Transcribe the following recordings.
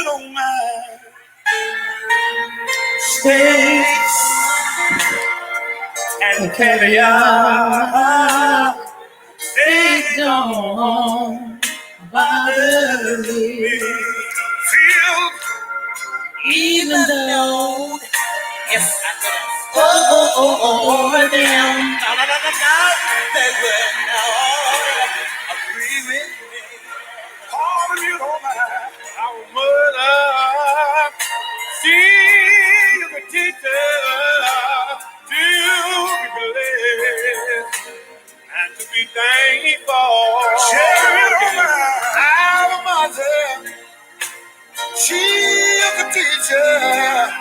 you don't mind. Steaks and caviar, they don't bother me. Feel even though yes, I could have. Over them. No. They will not agree with me. All of you don't mind. Our mother, she is a teacher to be blessed and to be thankful. Share it on our mother, she is a teacher.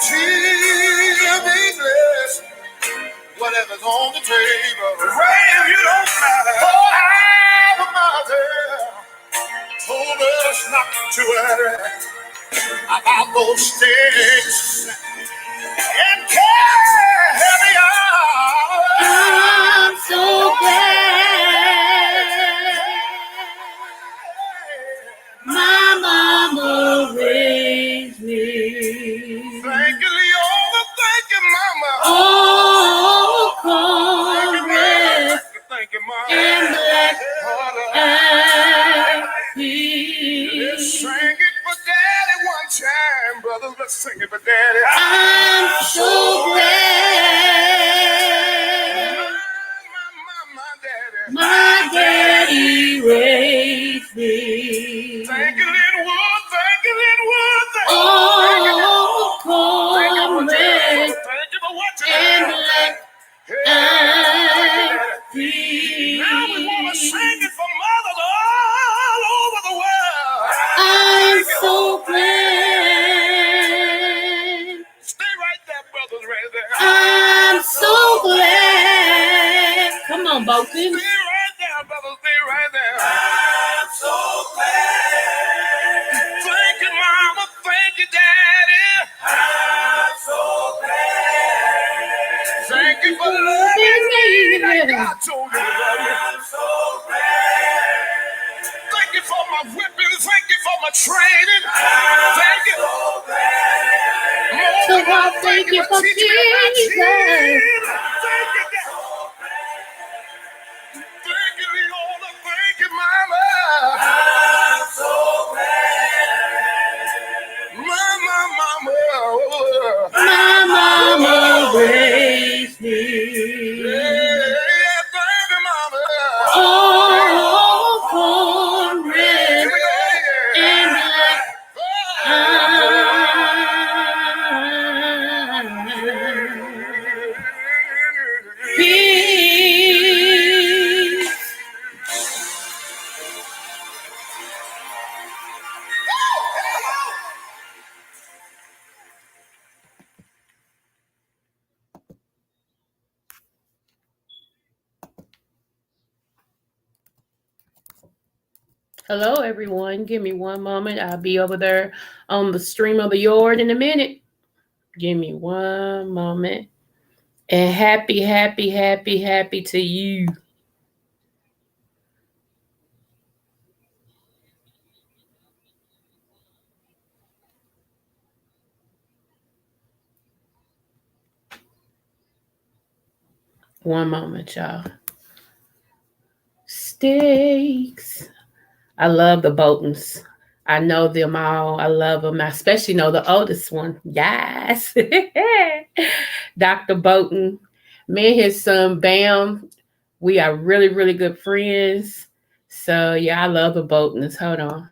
She'll be blessed. Whatever's on the table. Pray if you don't matter. Oh, our mother told us not to worry about those sticks and carry on. I'm so glad my mama raised me. Thank you, Leona. Thank you, Mama. Oh, cornbread thank you, Mama. And black eyed peas. Let's sing it for Daddy one time, brothers. Let's sing it for Daddy. I'm so glad my daddy raised me. Thank you, Linwood. Thank you, Linwood. Oh, cornbread and black eyed peas. Now we want to sing it for mothers all over the world. I'm so glad. Stay right there, brothers, right there. I'm so glad. Come on, Boken. Stay right there, brothers. Stay right there. I'm so glad. Thank you, Mama. Thank you, Daddy. I'm so glad. Thank you for loving me. Like God told you to love me. I'm so glad. Thank you for my whipping. Thank you for my training. Thank you. So glad. So God, thank you for Jesus. Thank you, thank you, Leona. Thank you, Mama. I'm so glad. My mama raised me. Yeah, thank you, Mama. Oh, cornbread and black peas. Hello, everyone. Give me one moment. I'll be over there on the stream of the yard in a minute. Give me one moment. And happy to you. One moment, y'all. Steaks. I love the Boltons. I know them all. I love them. I especially know the oldest one. Yes. Dr. Bolton. Me and his son, Bam, we are really good friends. So, yeah, I love the Boltons. Hold on.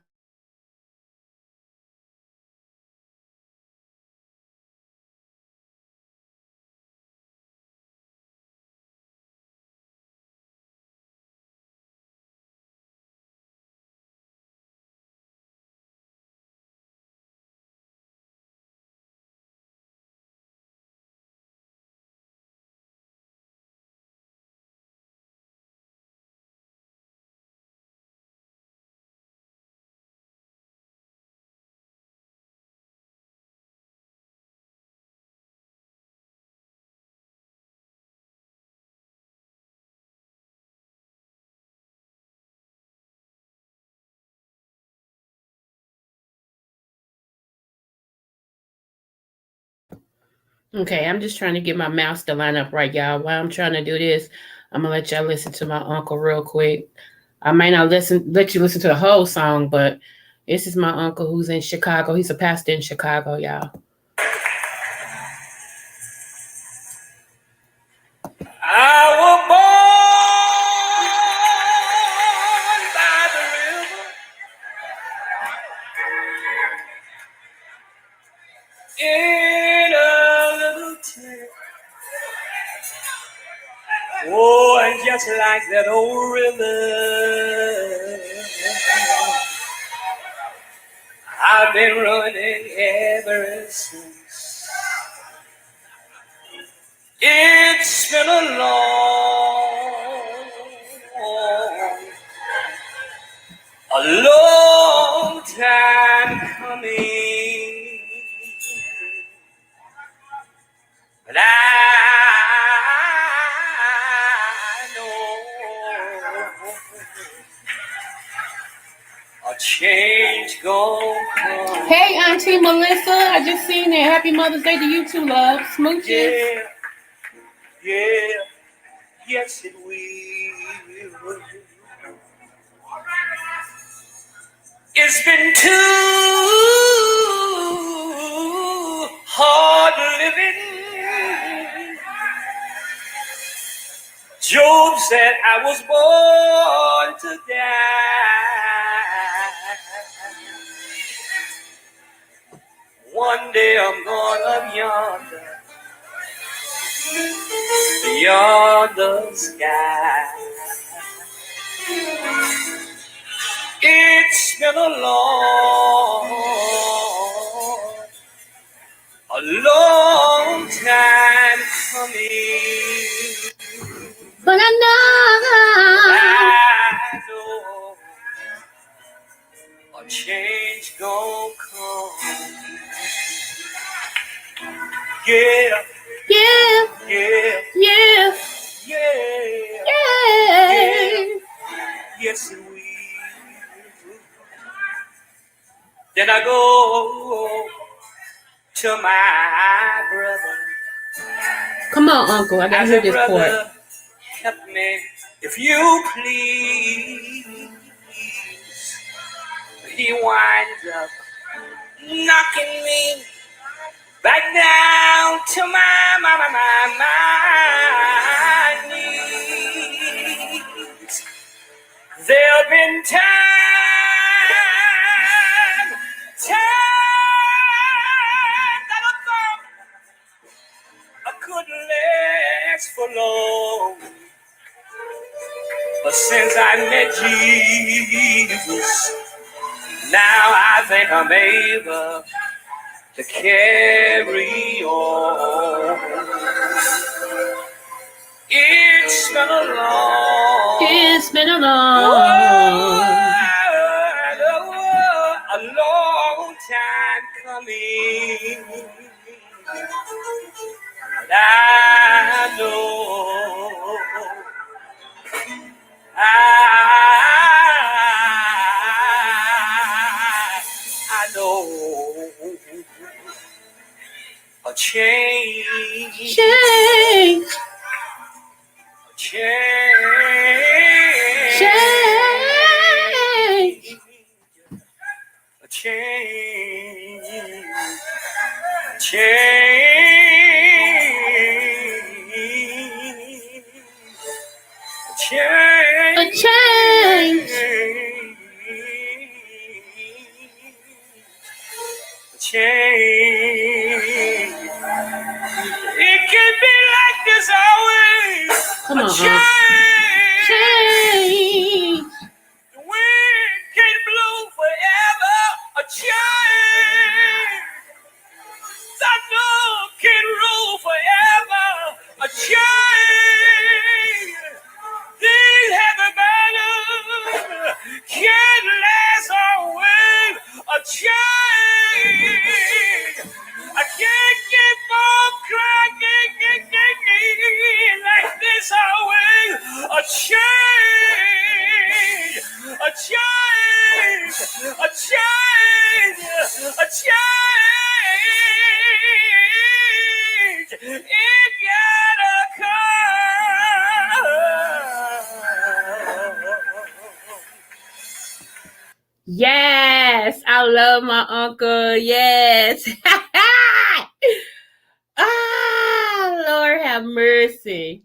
Okay, I'm just trying to get my mouse to line up right, y'all. While I'm trying to do this, I'm gonna let y'all listen to my uncle real quick. I might not let you listen to the whole song, but this is my uncle who's in Chicago. He's a pastor in Chicago, y'all. I was born by the river in a little town. Oh, and just like that old river, I've been running ever since. It's been a long time coming, but I know a change gon' come. Hey, Auntie Melissa, I just seen that. Happy Mother's Day to you too, love. Smooches. Yeah, yeah, yes it will. It's been too hard living. Job said I was born to die. One day I'm going up yonder sky. It's been a long time coming. But I know a change gon' come. Yeah, yeah, yeah, yeah, yeah, yeah. Yes, it will. Then I go to my brother. Come on, Uncle. I gotta hear this part. Help me, if you please. He winds up knocking me back down to my knees. There've been time that I thought I couldn't last for long. But since I met Jesus, now I think I'm able to carry on. It's been a long time coming. And I know I know a change, change. It can be like this always. Come on, change. The wind can blow forever. A change. Thunder can roll forever. A change. These heavy burdens can't last always. A change. I can't keep on crying like this always. Yes, I love my uncle. Yes. Ah, Lord have mercy.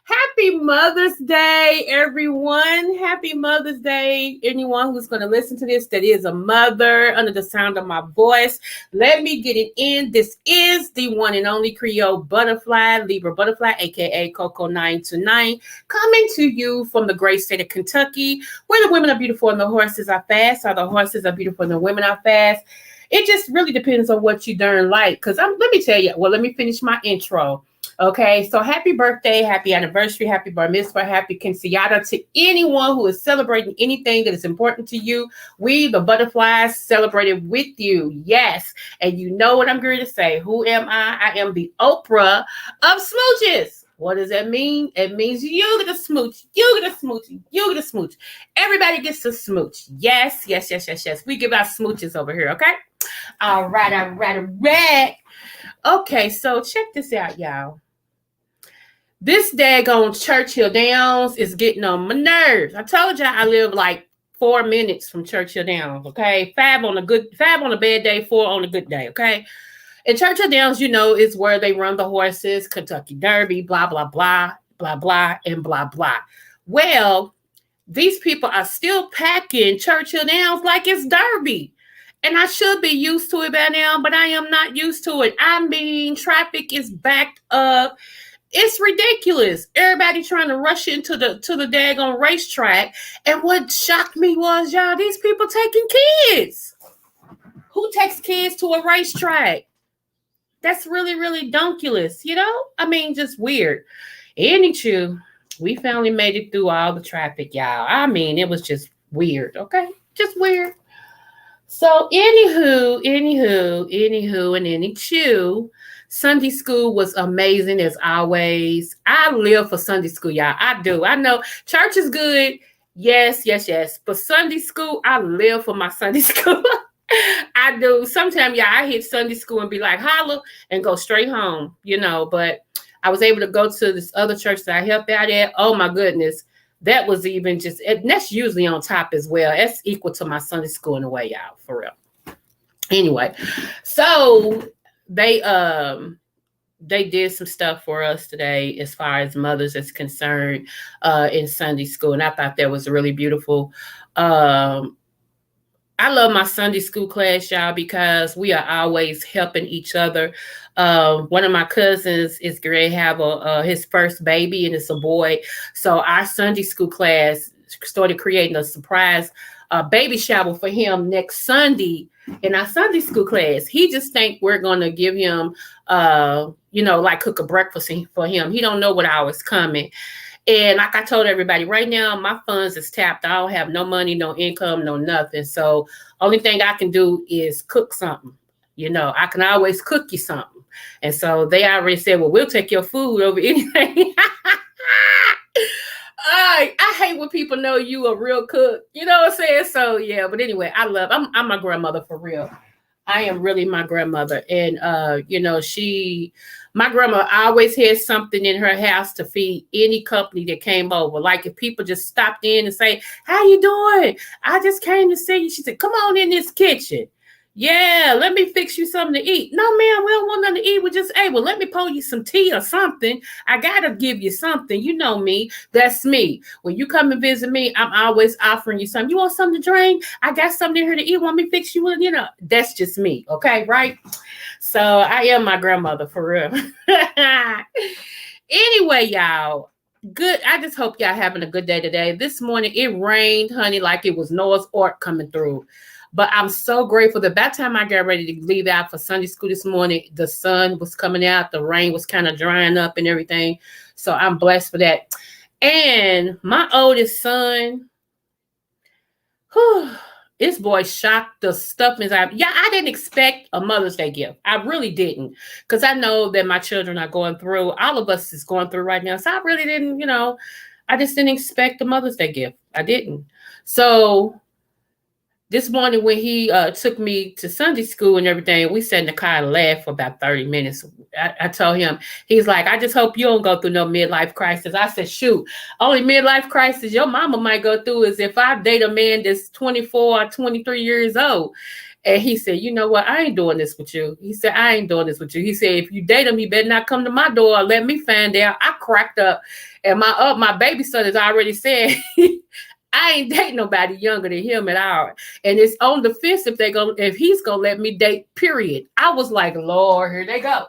Happy Mother's Day, everyone. Happy Mother's Day. Anyone who's going to listen to this that is a mother under the sound of my voice, let me get it in. This is the one and only Creole Butterfly, Libra Butterfly, aka Coco 929, coming to you from the great state of Kentucky, where the women are beautiful and the horses are fast, or the horses are beautiful and the women are fast. It just really depends on what you darn like. Because let me tell you, well, let me finish my intro. Okay, so happy birthday, happy anniversary, happy bar mitzvah, happy quinceañera to anyone who is celebrating anything that is important to you. We, the butterflies, celebrated with you. Yes, and you know what I'm going to say. Who am I? I am the Oprah of smooches. What does that mean? It means you get a smooch, you get a smooch, you get a smooch. Everybody gets a smooch. Yes, yes, yes, yes, yes. We give out smooches over here, okay? All right, all right, all right. Okay, so check this out, y'all. This daggone Churchill Downs is getting on my nerves. I told y'all I live like 4 minutes from Churchill Downs, okay? 5 on a bad day, 4 on a good day, okay? And Churchill Downs, you know, is where they run the horses, Kentucky Derby, blah, blah, blah, blah, blah, and blah, blah. Well, these people are still packing Churchill Downs like it's Derby. And I should be used to it by now, but I am not used to it. I mean, traffic is backed up. It's ridiculous. Everybody trying to rush into the daggone racetrack. And what shocked me was, y'all, these people taking kids. Who takes kids to a racetrack? That's really, really donkulous, you know? I mean, just weird. Anywho, we finally made it through all the traffic, y'all. I mean, it was just weird, okay? Just weird. So, anywho, and anywho, Sunday school was amazing as always. I live for Sunday school, y'all. I do. I know church is good. Yes, yes, yes. But Sunday school, I live for my Sunday school. I do. Sometimes, yeah, I hit Sunday school and be like, holla, and go straight home, you know. But I was able to go to this other church that I helped out at. Oh, my goodness. That was even just, and that's usually on top as well. That's equal to my Sunday school in a way, y'all, for real. Anyway, so they did some stuff for us today as far as mothers is concerned in Sunday school. And I thought that was really beautiful. I love my Sunday school class, y'all, because we are always helping each other. One of my cousins is going to have his first baby, and it's a boy. So our Sunday school class started creating a surprise baby shower for him next Sunday in our Sunday school class. He just think we're going to give him, like cook a breakfast for him. He don't know what hour is coming. And like I told everybody, right now, my funds is tapped. I don't have no money, no income, no nothing. So only thing I can do is cook something. You know, I can always cook you something. And so they already said, well, we'll take your food over anything. I hate when people know you a real cook. You know what I'm saying? So, yeah. But anyway, I'm my grandmother for real. I am really my grandmother. And, my grandma always had something in her house to feed any company that came over. Like if people just stopped in and say, how you doing? I just came to see you. She said, come on in this kitchen. Yeah, let me fix you something to eat. No, ma'am, we don't want nothing to eat. We just, hey, well, let me pour you some tea or something. I got to give you something. You know me. That's me. When you come and visit me, I'm always offering you something. You want something to drink? I got something here to eat. Want me to fix you? That's just me. Okay, right? So I am my grandmother for real. Anyway, y'all, good. I just hope y'all having a good day today. This morning, it rained, honey, like it was Noah's Ark coming through. But I'm so grateful that by the time I got ready to leave out for Sunday school this morning, the sun was coming out. The rain was kind of drying up and everything. So I'm blessed for that. And my oldest son, this boy shocked the stuffings out. Yeah, I didn't expect a Mother's Day gift. I really didn't. Because I know that my children are going through, all of us is going through right now. So I really didn't, I just didn't expect a Mother's Day gift. I didn't. So this morning when he took me to Sunday school and everything, we sat in the car and laughed for about 30 minutes. I told him, he's like, I just hope you don't go through no midlife crisis. I said, shoot, only midlife crisis your mama might go through is if I date a man that's 24 or 23 years old. And he said, you know what? I ain't doing this with you. He said, I ain't doing this with you. He said, if you date him, you better not come to my door or let me find out. I cracked up. And my baby son has already said, I ain't dating nobody younger than him at all. And it's on the fence if he's gonna let me date, period. I was like, Lord, here they go.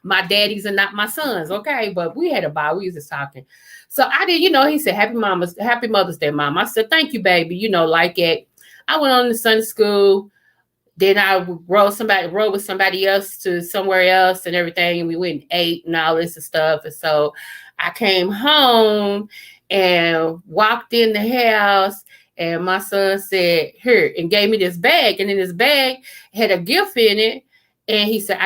My daddies are not my sons, okay? But we had a ball, we was just talking. So I did, he said, Happy Mother's Day, Mom. I said, thank you, baby. Like it. I went on to Sunday school. Then I rode with somebody else to somewhere else and everything. And we went and ate and all this and stuff. And so I came home and walked in the house, and my son said, here, and gave me this bag. And in this bag had a gift in it. And he said,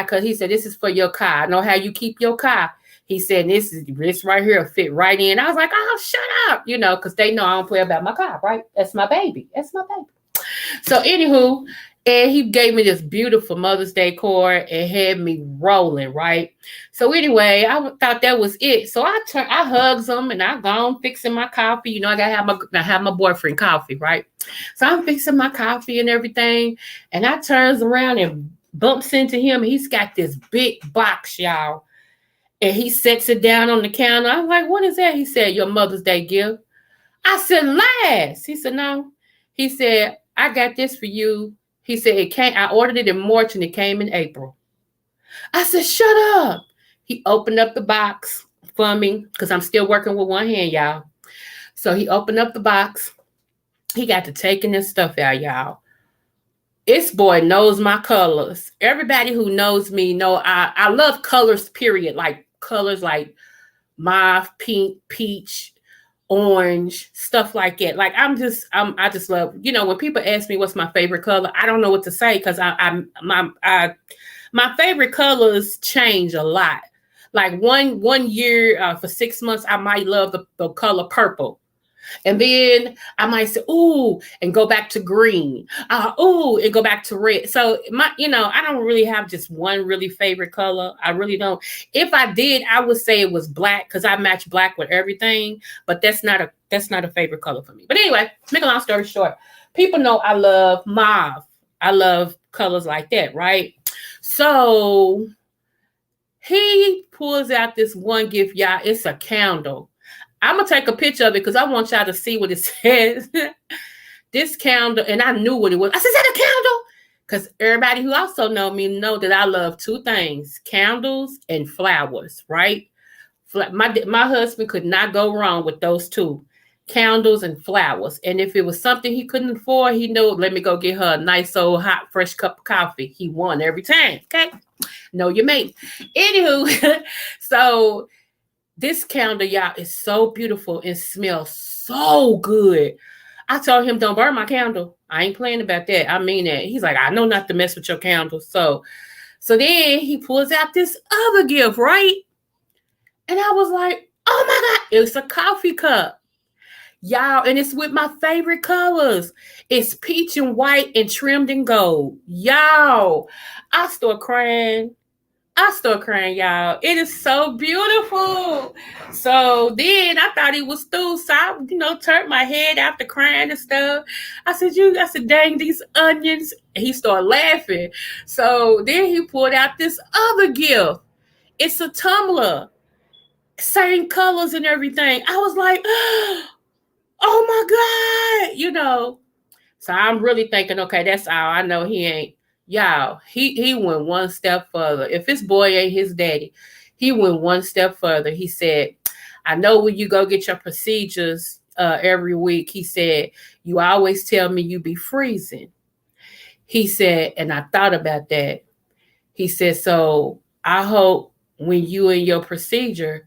this is for your car. I know how you keep your car. He said, this right here will fit right in. I was like, oh, shut up, because they know I don't play about my car, right? That's my baby. So anywho, and he gave me this beautiful Mother's Day card and had me rolling, right? So anyway, I thought that was it. So I hugged him and I gone fixing my coffee. I gotta have my boyfriend coffee, right? So I'm fixing my coffee and everything. And I turns around and bumps into him. He's got this big box, y'all. And he sets it down on the counter. I'm like, what is that? He said, your Mother's Day gift. I said, last. He said, no. He said, I got this for you. He said, I ordered it in March and it came in April. I said, shut up. He opened up the box for me because I'm still working with one hand, y'all. So he opened up the box. He got to taking this stuff out, y'all. This boy knows my colors. Everybody who knows me know I love colors, period. Like colors like mauve, pink, peach, orange, stuff like that. Like I just love, when people ask me what's my favorite color, I don't know what to say because my favorite colors change a lot. Like one year for 6 months, I might love the color purple. And then I might say, ooh, and go back to green. Ooh, and go back to red. So I don't really have just one really favorite color. I really don't. If I did, I would say it was black because I match black with everything. But that's not a favorite color for me. But anyway, make a long story short, people know I love mauve. I love colors like that, right? So he pulls out this one gift, y'all. It's a candle. I'm going to take a picture of it because I want y'all to see what it says. This candle, and I knew what it was. I said, is that a candle? Because everybody who also know me know that I love two things, candles and flowers, right? My husband could not go wrong with those two, candles and flowers. And if it was something he couldn't afford, he knew, let me go get her a nice old hot, fresh cup of coffee. He won every time, okay? Know your mate. Anywho, so this candle, y'all, is so beautiful and smells so good. I told him, don't burn my candle. I ain't playing about that. I mean that. He's like, I know not to mess with your candle. So then he pulls out this other gift, right? And I was like, oh my God, it's a coffee cup. Y'all, and it's with my favorite colors. It's peach and white and trimmed in gold. Y'all, I start crying, y'all. It is so beautiful. So then I thought he was through. So I, turned my head after crying and stuff. I said, dang, these onions. And he started laughing. So then he pulled out this other gift. It's a tumbler. Same colors and everything. I was like, oh my God, So I'm really thinking, okay, that's all. I know he ain't. Y'all, he went one step further. If his boy ain't his daddy, he went one step further. He said, I know when you go get your procedures every week, he said, you always tell me you be freezing. He said, and I thought about that. He said, so I hope when you in your procedure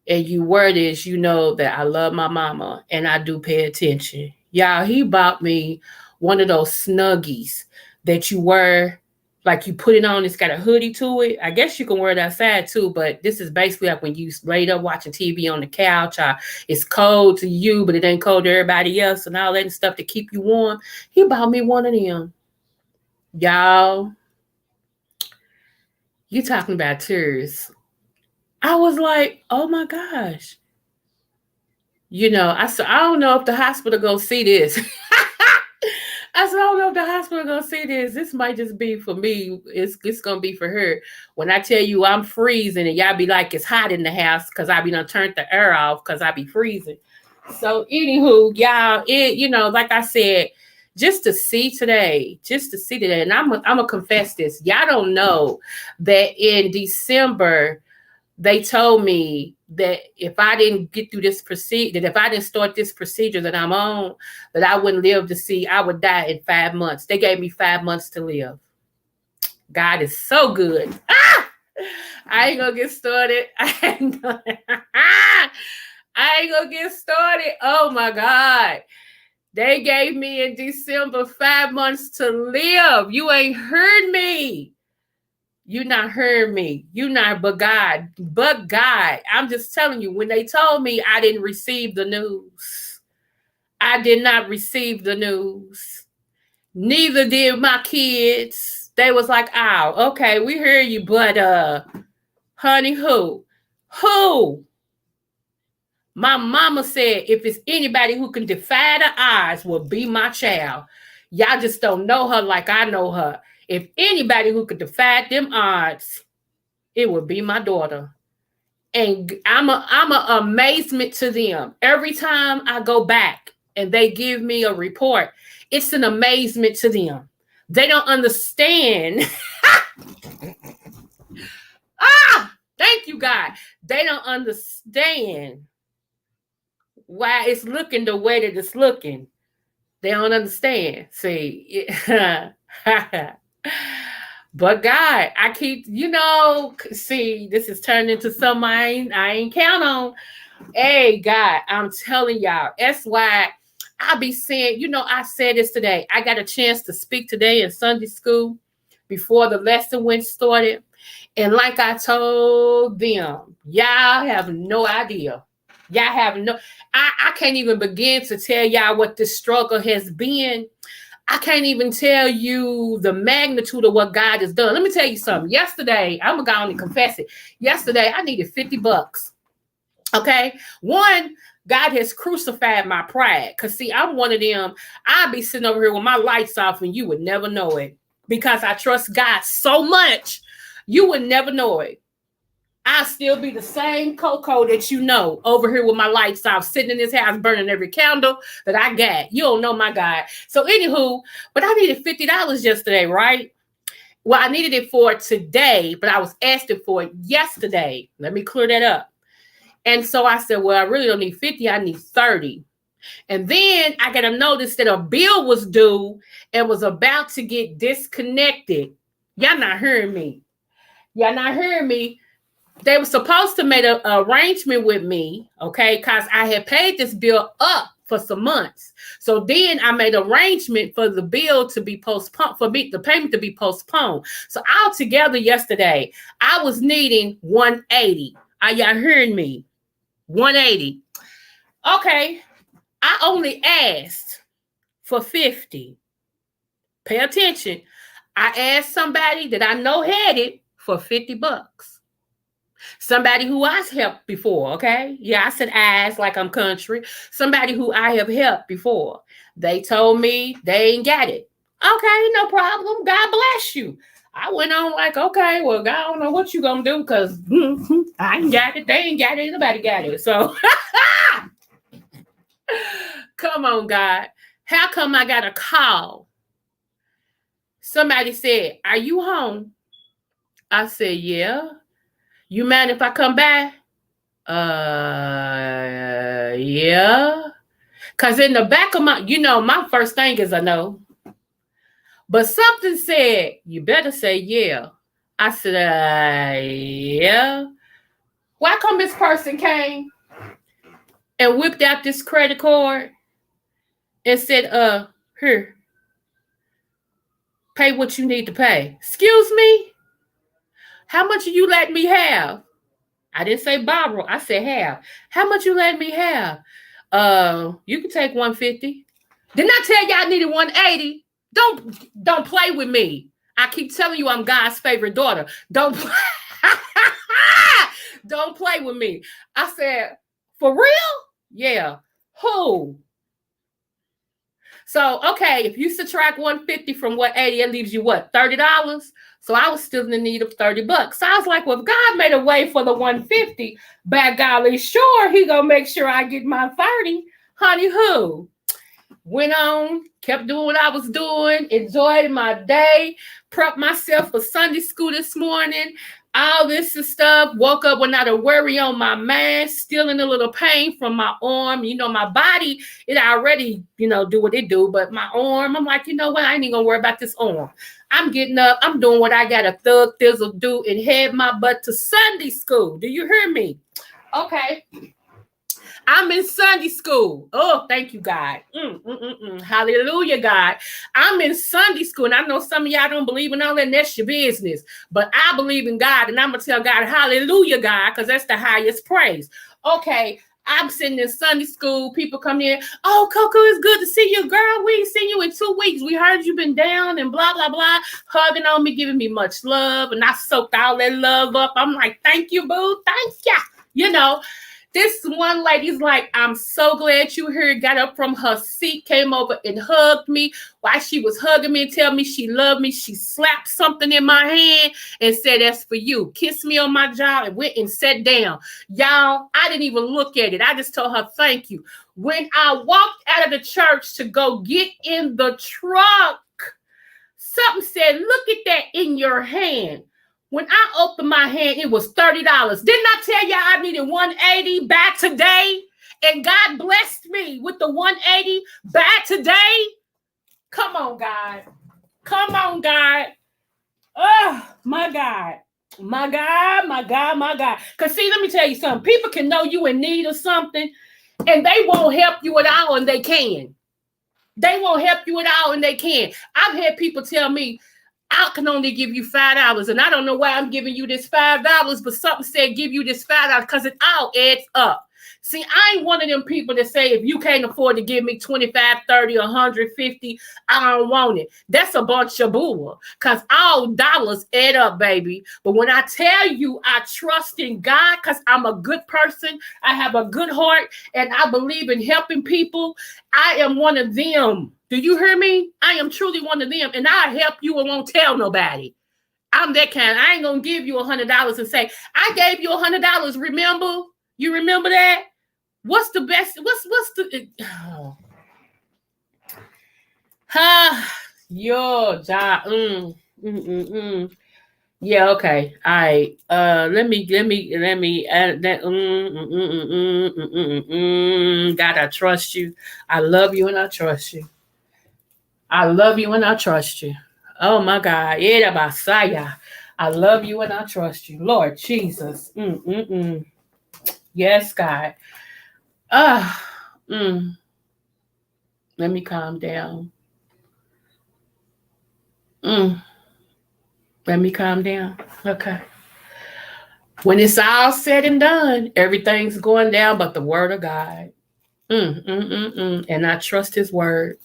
and you wear this, you know that I love my mama and I do pay attention. Y'all, he bought me one of those Snuggies that you wear like you put it on, it's got a hoodie to it. I guess you can wear it outside too, but this is basically like when you laid up watching TV on the couch, or it's cold to you, but it ain't cold to everybody else and all that stuff to keep you warm. He bought me one of them. Y'all, you talking about tears. I was like, oh my gosh. I said, I don't know if the hospital gonna see this. I said, I don't know if the hospital gonna see this. This might just be for me. It's gonna be for her. When I tell you I'm freezing and y'all be like it's hot in the house because I be done turned the air off because I be freezing. So anywho, y'all, like I said, just to see today, and I'm gonna confess this. Y'all don't know that in December they told me that if I didn't get through this procedure, that if I didn't start this procedure that I'm on, that I wouldn't live to see, I would die in 5 months. They gave me 5 months to live. God is so good. I ain't gonna get started. I ain't gonna get started. Oh my God. They gave me in December 5 months to live. You ain't heard me. You not heard me. You not, but God. I'm just telling you, when they told me I didn't receive the news, I did not receive the news. Neither did my kids. They was like, oh, okay, we hear you, but honey, who? My mama said if it's anybody who can defy the odds will be my child. Y'all just don't know her like I know her. If anybody who could defy them odds, it would be my daughter. And I'm a amazement to them. Every time I go back and they give me a report, it's an amazement to them. They don't understand. Thank you, God. They don't understand why it's looking the way that it's looking. They don't understand. See, but God, I keep, see, this is turned into something I ain't count on. Hey, God, I'm telling y'all, that's why I be saying, I said this today. I got a chance to speak today in Sunday school before the lesson went started. And like I told them, y'all have no idea. Y'all have no, I can't even begin to tell y'all what this struggle has been. I can't even tell you the magnitude of what God has done. Let me tell you something. Yesterday, I'm going to go on and confess it. Yesterday, I needed $50. Okay. One, God has crucified my pride. Because, see, I'm one of them. I'll be sitting over here with my lights off and you would never know it. Because I trust God so much, you would never know it. I'll still be the same Coco that you know over here with my lights off, sitting in this house, burning every candle that I got. You don't know my God. So anywho, but I needed $50 yesterday, right? Well, I needed it for today, but I was asking for it yesterday. Let me clear that up. And so I said, well, I really don't need 50. I need 30. And then I got a notice that a bill was due and was about to get disconnected. Y'all not hearing me. They were supposed to make an arrangement with me, okay, because I had paid this bill up for some months. So then I made arrangement for the bill to be postponed, for me, the payment to be postponed. So altogether yesterday, I was needing 180. Are y'all hearing me? 180. Okay, I only asked for 50. Pay attention. I asked somebody that I know had it for $50. Somebody who I've helped before, okay? Yeah, I said ask like I'm country. Somebody who I have helped before. They told me they ain't got it. Okay, no problem. God bless you. I went on like, okay, well, God, I don't know what you gonna do because I ain't got it. They ain't got it. Nobody got it. So, come on, God. How come I got a call? Somebody said, are you home? I said, yeah. You mind if I come by? Yeah. Because in the back of my first thing is a no. But something said, you better say yeah. I said, yeah. Why come this person came and whipped out this credit card and said, here, Pay what you need to pay. Excuse me? How much you let me have? I didn't say borrow. I said have. How much you let me have? You can take 150. Didn't I tell y'all I needed 180? Don't play with me. I keep telling you I'm God's favorite daughter. Don't play. Don't play with me. I said, for real? Yeah. Who? So, okay, if you subtract 150 from what 80, it leaves you what, $30? So I was still in the need of $30. So I was like, well, if God made a way for the 150, by golly, sure, he gonna make sure I get my 30. Honey, who? Went on, kept doing what I was doing, enjoyed my day, prepped myself for Sunday school this morning, all this and stuff. Woke up without a worry on my mind, still in a little pain from my arm. You know, my body, it already, do what it do, but my arm, I'm like, you know what? I ain't even gonna worry about this arm. I'm getting up, I'm doing what I got to thug thizzle do and head my butt to Sunday school. Do you hear me? Okay. I'm in Sunday school. Oh, thank you, God. Hallelujah, God. I'm in Sunday school. And I know some of y'all don't believe in all that, and that's your business. But I believe in God. And I'm going to tell God, hallelujah, God, because that's the highest praise. Okay. I'm sitting in Sunday school. People come in. Oh, Coco, it's good to see you, girl. We ain't seen you in 2 weeks. We heard you've been down and blah, blah, blah. Hugging on me, giving me much love. And I soaked all that love up. I'm like, thank you, boo. Thank ya. This one lady's like, I'm so glad you're here. Got up from her seat, came over and hugged me. While she was hugging me and telling me she loved me, she slapped something in my hand and said, that's for you. Kissed me on my jaw and went and sat down. Y'all, I didn't even look at it. I just told her, thank you. When I walked out of the church to go get in the truck, something said, look at that in your hand. When I opened my hand, it was $30. Didn't I tell y'all I needed 180 by today? And God blessed me with the 180 by today? Come on, God. Come on, God. Oh, my God. My God, my God, my God. Because see, let me tell you something. People can know you in need of something, and they won't help you at all, and they can. They won't help you at all, and they can. I've had people tell me, I can only give you $5, and I don't know why I'm giving you this $5, but something said give you this $5 because it all adds up. See, I ain't one of them people that say if you can't afford to give me 25, 30, 150, I don't want it. That's a bunch of bull because all dollars add up, baby. But when I tell you I trust in God because I'm a good person, I have a good heart, and I believe in helping people, I am one of them. Do you hear me? I am truly one of them, and I help you and won't tell nobody. I'm that kind. I ain't gonna give you $100 and say I gave you $100. Remember? You remember that? What's the best? What's the? Your job. Yeah. Okay. All right. Let me add that. God, I trust you. I love you and I trust you. I love you and I trust you. Oh my God. I love you and I trust you. Lord Jesus. Yes, God. Let me calm down. Let me calm down. Okay. When it's all said and done, everything's going down but the word of God. And I trust his word.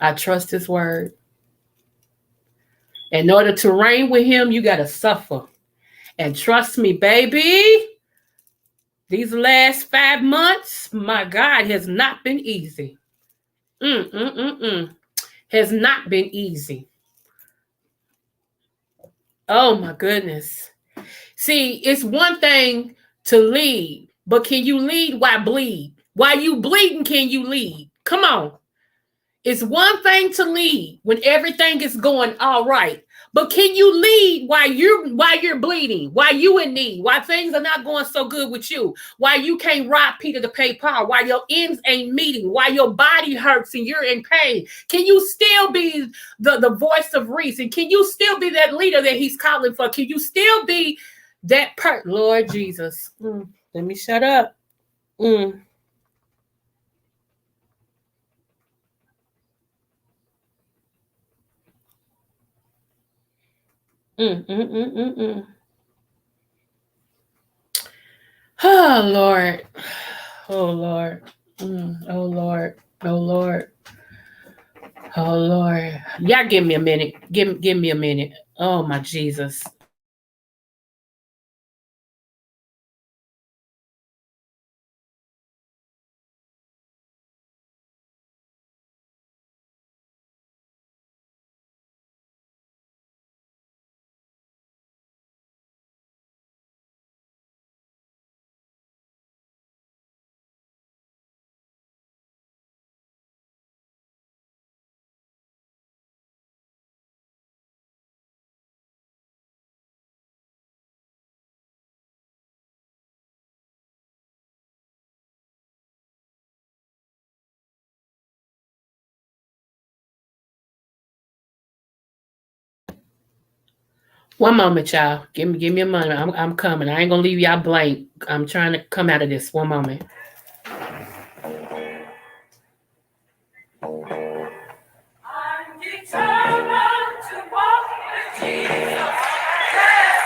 I trust his word. In order to reign with him, you got to suffer. And trust me, baby, these last 5 months, my God, has not been easy. Has not been easy. Oh, my goodness. See, it's one thing to lead, but can you lead while bleed? While you bleeding, can you lead? Come on. It's one thing to lead when everything is going all right. But can you lead while you're bleeding, while you in need, while things are not going so good with you, while you can't rob Peter to pay Paul, while your ends ain't meeting, while your body hurts and you're in pain? Can you still be the voice of reason? Can you still be that leader that he's calling for? Can you still be that Lord Jesus? Let me shut up. Oh Lord. Oh Lord. Oh Lord. Oh Lord. Oh Lord. Y'all give me a minute. Give me a minute. Oh my Jesus. One moment, y'all. Give me a moment. I'm coming. I ain't gonna leave y'all blank. I'm trying to come out of this. One moment. I'm determined to walk with Jesus. Yes,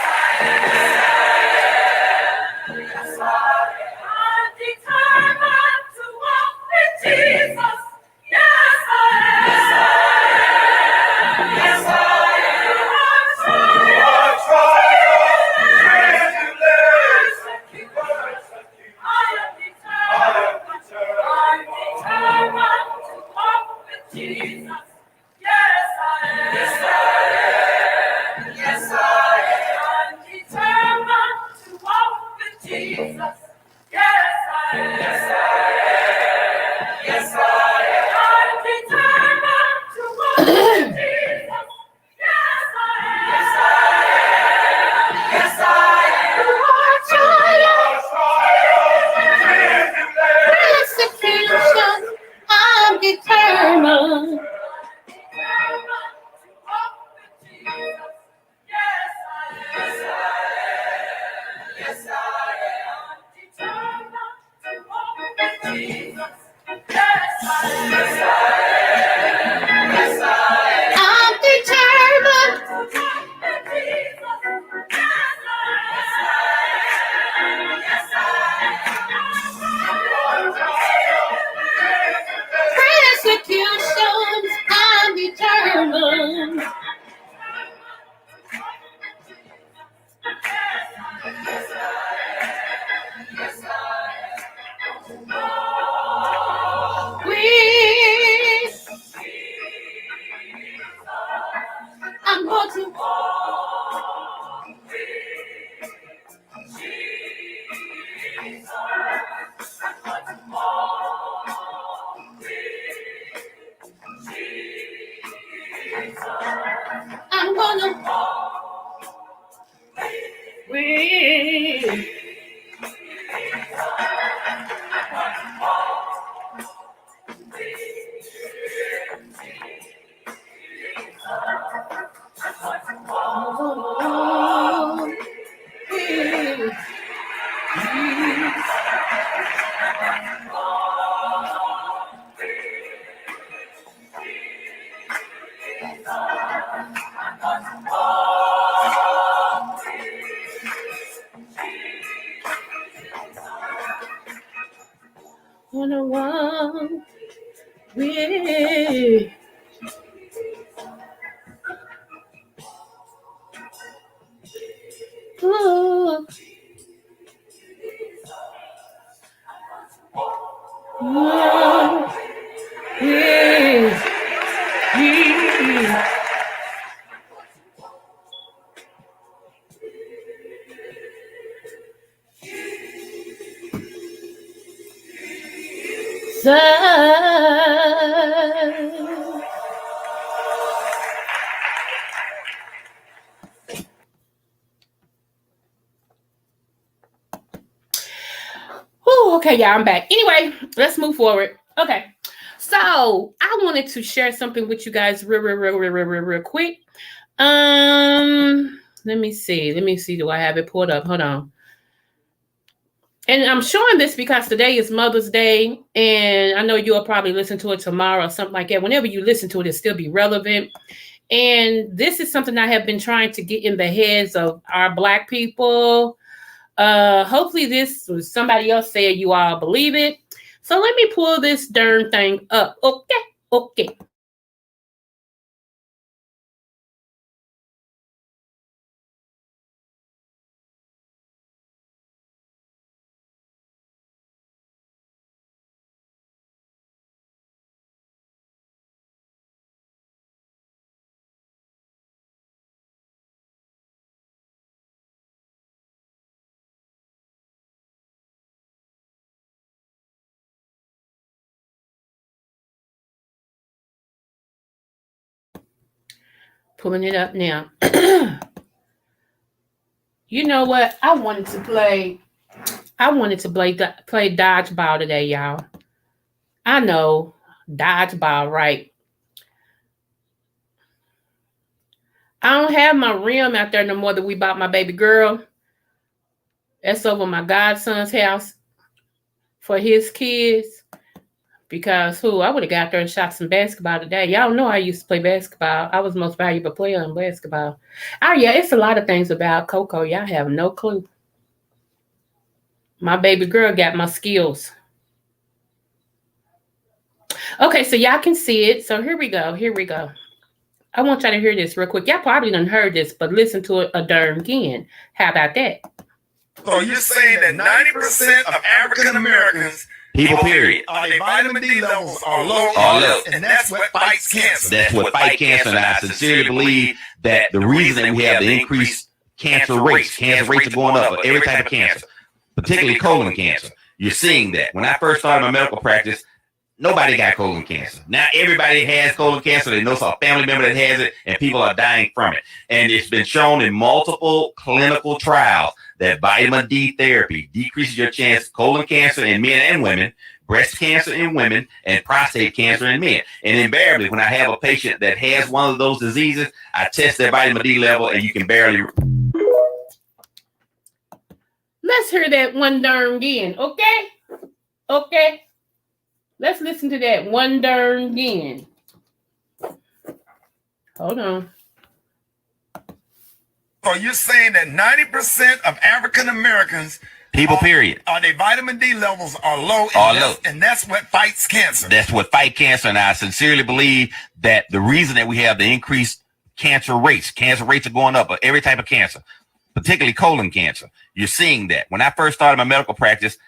yes, I'm determined to walk with Jesus. Yes, yes, Jesus. Yes, I am. Yes, I am. Yes, I am. I'm determined to walk with Jesus. Yes, I am. Yes, I am. Yes, I am. I'm determined to walk with Jesus. Yes, I am. Yes, I am. Yes, I am. You are triumph. Persecution. I'm determined. Persecutions, I'm determined. We, I'm going to I'm gonna win. Gonna walk with. Oh, walk with Jesus. Whew, okay, y'all, I'm back. Anyway, let's move forward. Okay. So I wanted to share something with you guys real quick. Let me see. Let me see. Do I have it pulled up? Hold on. And I'm showing this because today is Mother's Day, and I know you'll probably listen to it tomorrow or something like that. Whenever you listen to it, it'll still be relevant. And this is something I have been trying to get in the heads of our Black people. Hopefully this was somebody else said you all believe it. So let me pull this darn thing up. Okay. Pulling it up now. You know what? I wanted to play dodgeball today, y'all. I know, dodgeball, right? I don't have my rim out there no more that we bought my baby girl. That's over my godson's house for his kids. Because I would have got there and shot some basketball today. Y'all know I used to play basketball. I was the most valuable player in basketball. Oh yeah, it's a lot of things about Coco. Y'all have no clue. My baby girl got my skills. Okay, so y'all can see it. So here we go. I want y'all to hear this real quick. Y'all probably done heard this, but listen to it a darn again. How about that? So you're saying that 90% of African Americans, people period, their vitamin D levels are low, and that's what fights cancer. That's what fights cancer, and I sincerely believe that the reason that we have the increased cancer rates are going up, every type of cancer, particularly colon cancer. You're seeing that. When I first started my medical practice, nobody got colon cancer. Now everybody has colon cancer. They know some family member that has it, and people are dying from it. And it's been shown in multiple clinical trials that vitamin D therapy decreases your chance of colon cancer in men and women, breast cancer in women, and prostate cancer in men. And invariably, when I have a patient that has one of those diseases, I test their vitamin D level, and you can barely. Let's hear that one darn again, okay? Let's listen to that one darn again. Hold on. So you're saying that 90% of African Americans, people period, their vitamin D levels are low, and that's what fights cancer. That's what fights cancer, and I sincerely believe that the reason that we have the increased cancer rates are going up, every type of cancer, particularly colon cancer. You're seeing that. When I first started my medical practice,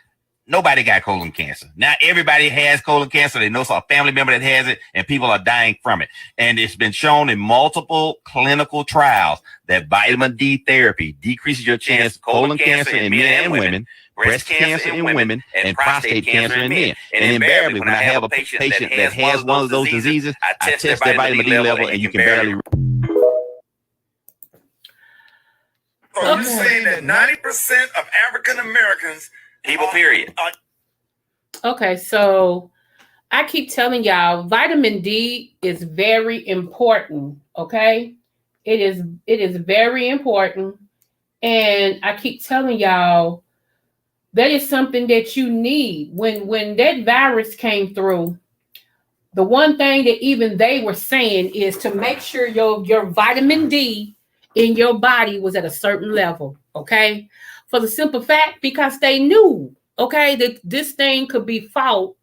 nobody got colon cancer. Now everybody has colon cancer. They know some family member that has it, and people are dying from it. And it's been shown in multiple clinical trials that vitamin D therapy decreases your chance of colon cancer in men and women, breast cancer in women, and prostate cancer in men. And invariably, when I have a patient that has one of those diseases, I test their vitamin D level, and you can barely. So you're saying that 90% of African Americans, people period. Okay, so I keep telling y'all, vitamin D is very important, okay? It is very important. And I keep telling y'all, that is something that you need. When that virus came through, the one thing that even they were saying is to make sure your vitamin D in your body was at a certain level, okay? For the simple fact, because they knew, okay, that this thing could be fought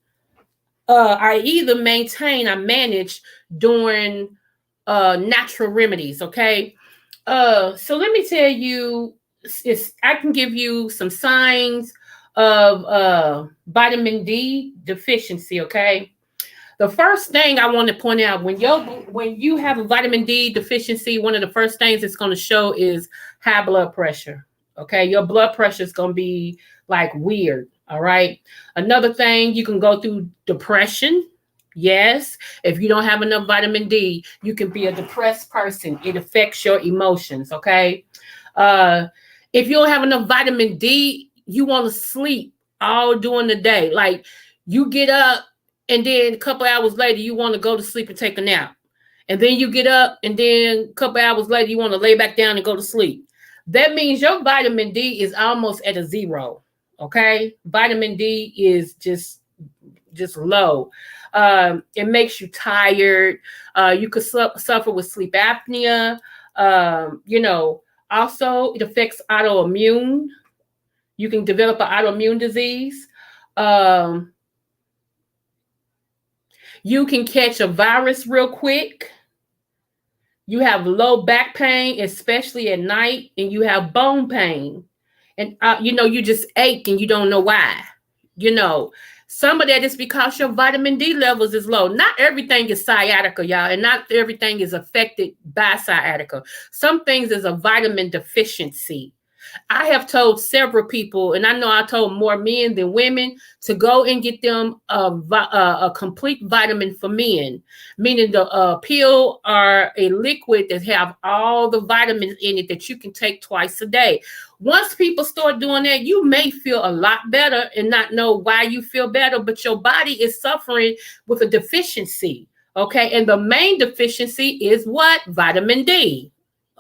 or either maintained or managed during natural remedies, okay? So let me tell you, I can give you some signs of vitamin D deficiency, okay? The first thing I want to point out, when you have a vitamin D deficiency, one of the first things it's going to show is high blood pressure. Okay, your blood pressure is going to be like weird. All right. Another thing, you can go through depression. Yes, if you don't have enough vitamin D, you can be a depressed person. It affects your emotions. Okay. If you don't have enough vitamin D, you want to sleep all during the day. Like you get up, and then a couple hours later, you want to go to sleep and take a nap. And then you get up, and then a couple hours later, you want to lay back down and go to sleep. That means your vitamin D is almost at a zero. Okay? Vitamin D is just low. It makes you tired. You could suffer with sleep apnea. You know, also it affects autoimmune. You can develop an autoimmune disease. Um, you can catch a virus real quick. You have low back pain, especially at night, and you have bone pain. And you know, you just ache and you don't know why. You know, some of that is because your vitamin D levels is low. Not everything is sciatica, y'all, and not everything is affected by sciatica. Some things is a vitamin deficiency. I have told several people, and I know I told more men than women, to go and get them a complete vitamin for men, meaning the pill or a liquid that have all the vitamins in it that you can take twice a day. Once people start doing that, you may feel a lot better and not know why you feel better, but your body is suffering with a deficiency. Okay. And the main deficiency is what? Vitamin D.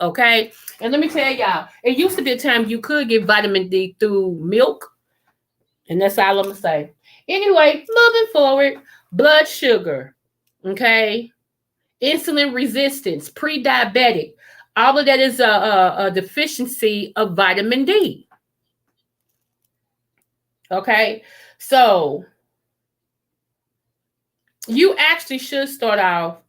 Okay. And let me tell y'all, it used to be a time you could get vitamin D through milk. And that's all I'm going to say. Anyway, moving forward, blood sugar. Okay. Insulin resistance, pre-diabetic. All of that is a deficiency of vitamin D. Okay. So you actually should start off.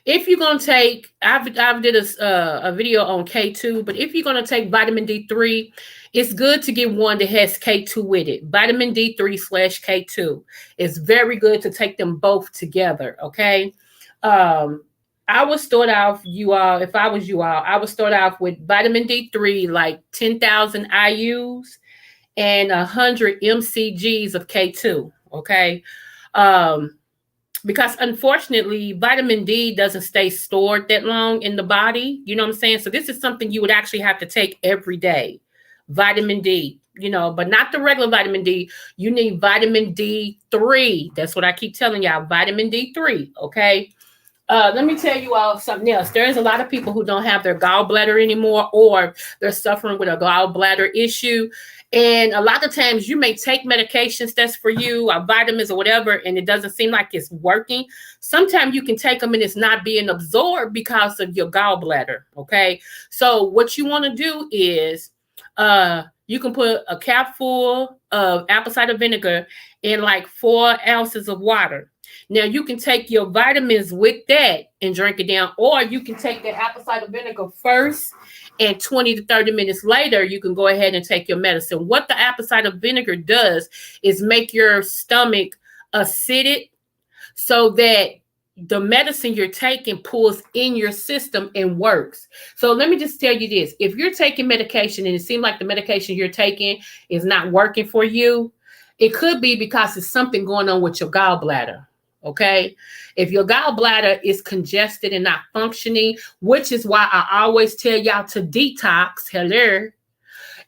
If you're going to take, I've did a video on K2, but if you're going to take vitamin D3, it's good to get one that has K2 with it. Vitamin D3/K2. It's very good to take them both together, okay? I would start off, you all, if I was you all, I would start off with vitamin D3, like 10,000 IUs and 100 mcgs of K2, okay? Because unfortunately, vitamin D doesn't stay stored that long in the body. You know what I'm saying? So this is something you would actually have to take every day. Vitamin D, you know, but not the regular vitamin D. You need vitamin D3. That's what I keep telling y'all, vitamin D3, okay? Let me tell you all something else. There's a lot of people who don't have their gallbladder anymore, or they're suffering with a gallbladder issue. And a lot of times you may take medications that's for you, or vitamins or whatever, and it doesn't seem like it's working. Sometimes you can take them and it's not being absorbed because of your gallbladder. Okay. So what you want to do is you can put a cap full of apple cider vinegar in like 4 ounces of water. Now you can take your vitamins with that and drink it down, or you can take the apple cider vinegar first, and 20 to 30 minutes later, you can go ahead and take your medicine. What the apple cider vinegar does is make your stomach acidic so that the medicine you're taking pulls in your system and works. So let me just tell you this. If you're taking medication and it seems like the medication you're taking is not working for you, it could be because it's something going on with your gallbladder. Okay. If your gallbladder is congested and not functioning, which is why I always tell y'all to detox. Hello.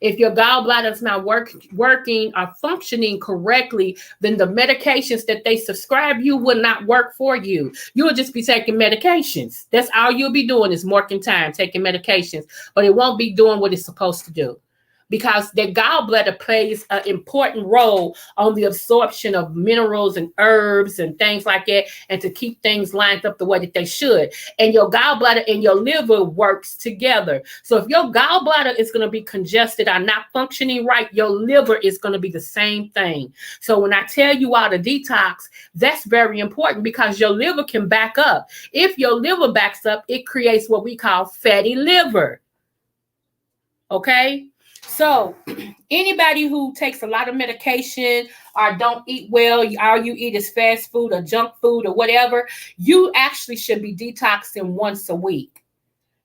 If your gallbladder is not working or functioning correctly, then the medications that they prescribe you will not work for you. You'll just be taking medications. That's all you'll be doing is marking time, taking medications, but it won't be doing what it's supposed to do. Because the gallbladder plays an important role on the absorption of minerals and herbs and things like that, and to keep things lined up the way that they should. And your gallbladder and your liver works together. So if your gallbladder is going to be congested or not functioning right, your liver is going to be the same thing. So when I tell you all to detox, that's very important because your liver can back up. If your liver backs up, it creates what we call fatty liver. Okay? So anybody who takes a lot of medication or don't eat well, all you eat is fast food or junk food or whatever, you actually should be detoxing once a week.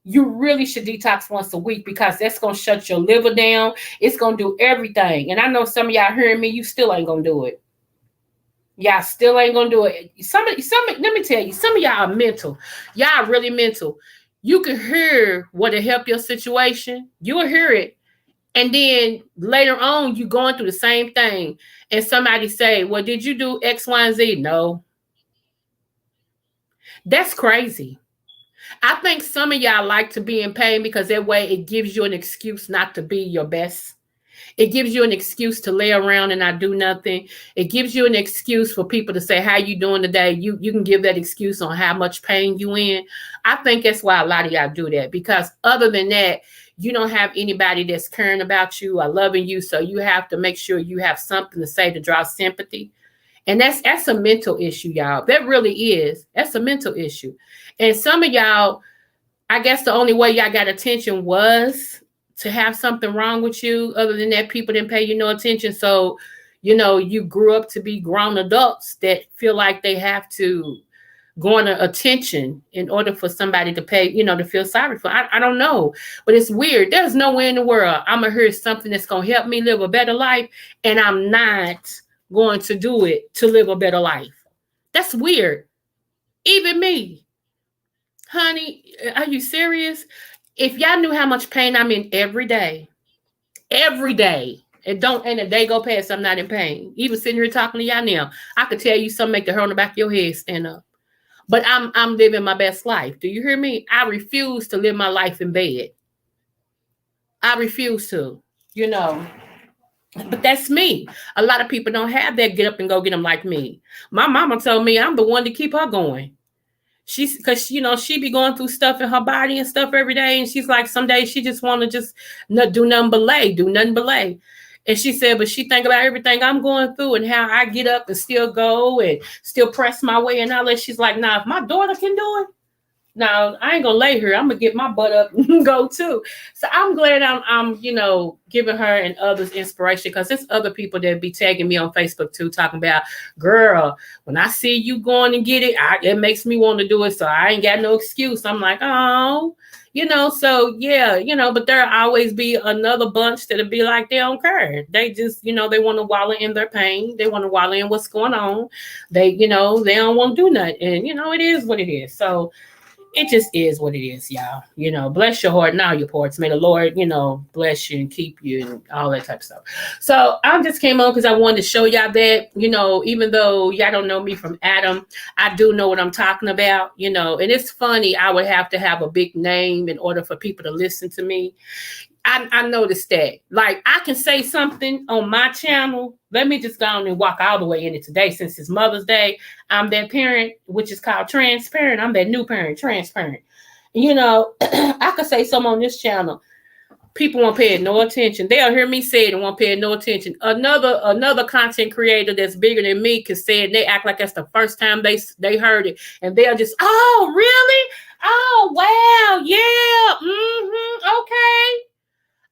You really should detox once a week because that's going to shut your liver down. It's going to do everything. And I know some of y'all hearing me, you still ain't going to do it. Y'all still ain't going to do it. Let me tell you, some of y'all are mental. Y'all are really mental. You can hear what will help your situation. You'll hear it. And then later on, you going through the same thing. And somebody say, well, did you do X, Y, and Z? No. That's crazy. I think some of y'all like to be in pain because that way it gives you an excuse not to be your best. It gives you an excuse to lay around and not do nothing. It gives you an excuse for people to say, how you doing today? You can give that excuse on how much pain you in. I think that's why a lot of y'all do that, because other than that, you don't have anybody that's caring about you or loving you. So you have to make sure you have something to say to draw sympathy. And that's a mental issue, y'all. That really is. That's a mental issue. And some of y'all, I guess the only way y'all got attention was to have something wrong with you. Other than that, people didn't pay you no attention. So, you grew up to be grown adults that feel like they have to garner attention in order for somebody to pay, to feel sorry for. I don't know, but it's weird. There's nowhere in the world I'm going to hear something that's going to help me live a better life, and I'm not going to do it to live a better life. That's weird. Even me. Honey, are you serious? If y'all knew how much pain I'm in every day, and a day go past, I'm not in pain. Even sitting here talking to y'all now, I could tell you something make the hair on the back of your head stand up. But I'm living my best life. Do you hear me? I refuse to live my life in bed. I refuse to, But that's me. A lot of people don't have that get up and go get them like me. My mama told me I'm the one to keep her going. Because she be going through stuff in her body and stuff every day, and she's like, some days she just want to just not do nothing but lay. And she said, but she think about everything I'm going through and how I get up and still go and still press my way and all that. She's like, nah, if my daughter can do it, now I ain't gonna lay her. I'm gonna get my butt up and go too. So I'm glad I'm giving her and others inspiration, because there's other people that be tagging me on Facebook too, talking about, girl, when I see you going and get it, it makes me want to do it. So I ain't got no excuse. I'm like, oh, so yeah, but there'll always be another bunch that'll be like, they don't care. They just, they want to wallow in their pain. They want to wallow in what's going on. They, they don't want to do nothing. And, it is what it is. So it just is what it is, y'all. Bless your heart and all your parts. May the Lord, bless you and keep you and all that type of stuff. So I just came on because I wanted to show y'all that, even though y'all don't know me from Adam, I do know what I'm talking about, and it's funny. I would have to have a big name in order for people to listen to me. I noticed that. Like, I can say something on my channel. Let me just go on and walk all the way in it today, since it's Mother's Day. I'm that parent, which is called transparent. I'm that new parent, transparent. I could say something on this channel. People won't pay no attention. They'll hear me say it and won't pay no attention. Another content creator that's bigger than me can say it, and they act like that's the first time they heard it. And they'll just, oh, really? Oh, wow. Yeah. Okay.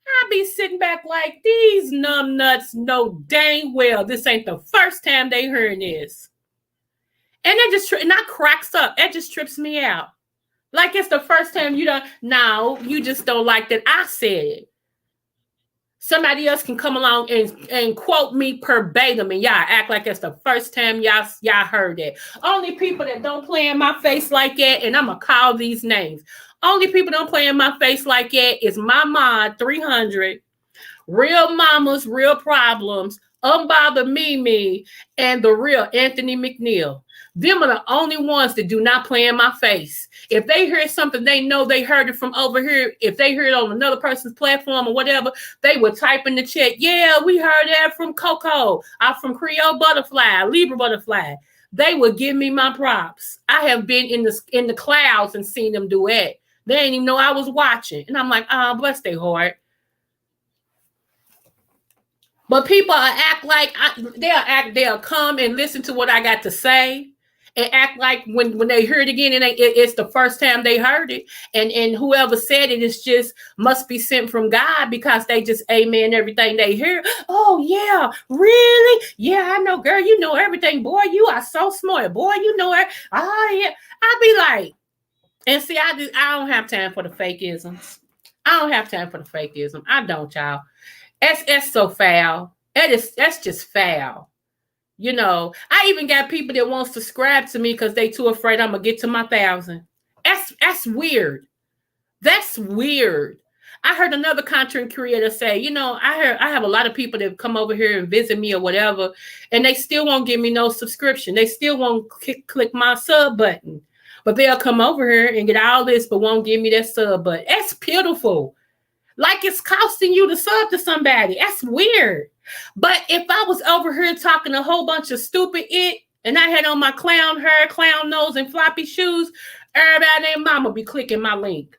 I be sitting back like, these numb nuts know dang well this ain't the first time they heard this. And that cracks up. That just trips me out. Like it's the first time you just don't like that I said it. Somebody else can come along and quote me verbatim, and y'all act like it's the first time y'all heard that. Only people that don't play in my face like that, and I'm going to call these names. Only people don't play in my face like that is my mod 300, Real Mamas, Real Problems, Unbothered Mimi, and the real Anthony McNeil. Them are the only ones that do not play in my face. If they hear something, they know they heard it from over here. If they hear it on another person's platform or whatever, they would type in the chat, yeah, we heard that from Coco, from Creole Butterfly, Libra Butterfly. They would give me my props. I have been in the clouds and seen them duet. They didn't even know I was watching. And I'm like, bless their heart. But people act like they'll come and listen to what I got to say and act like when they hear it again, it's the first time they heard it. And whoever said it is just must be sent from God, because they just amen everything they hear. Oh, yeah, really? Yeah, I know, girl, you know everything. Boy, you are so smart. Boy, you know it. Oh, yeah. I be like, and see, I don't have time for the fakeisms. I don't have time for the fakeism. I don't, y'all. That's so foul. That's just foul. I even got people that won't subscribe to me because they too afraid I'm gonna get to my 1,000. That's weird. That's weird. I heard another content creator say, I have a lot of people that come over here and visit me or whatever, and they still won't give me no subscription. They still won't click my sub button. But they'll come over here and get all this, but won't give me that sub button. That's pitiful. Like it's costing you to sub to somebody. That's weird. But if I was over here talking a whole bunch of stupid and I had on my clown hair, clown nose, and floppy shoes, everybody named mama be clicking my link.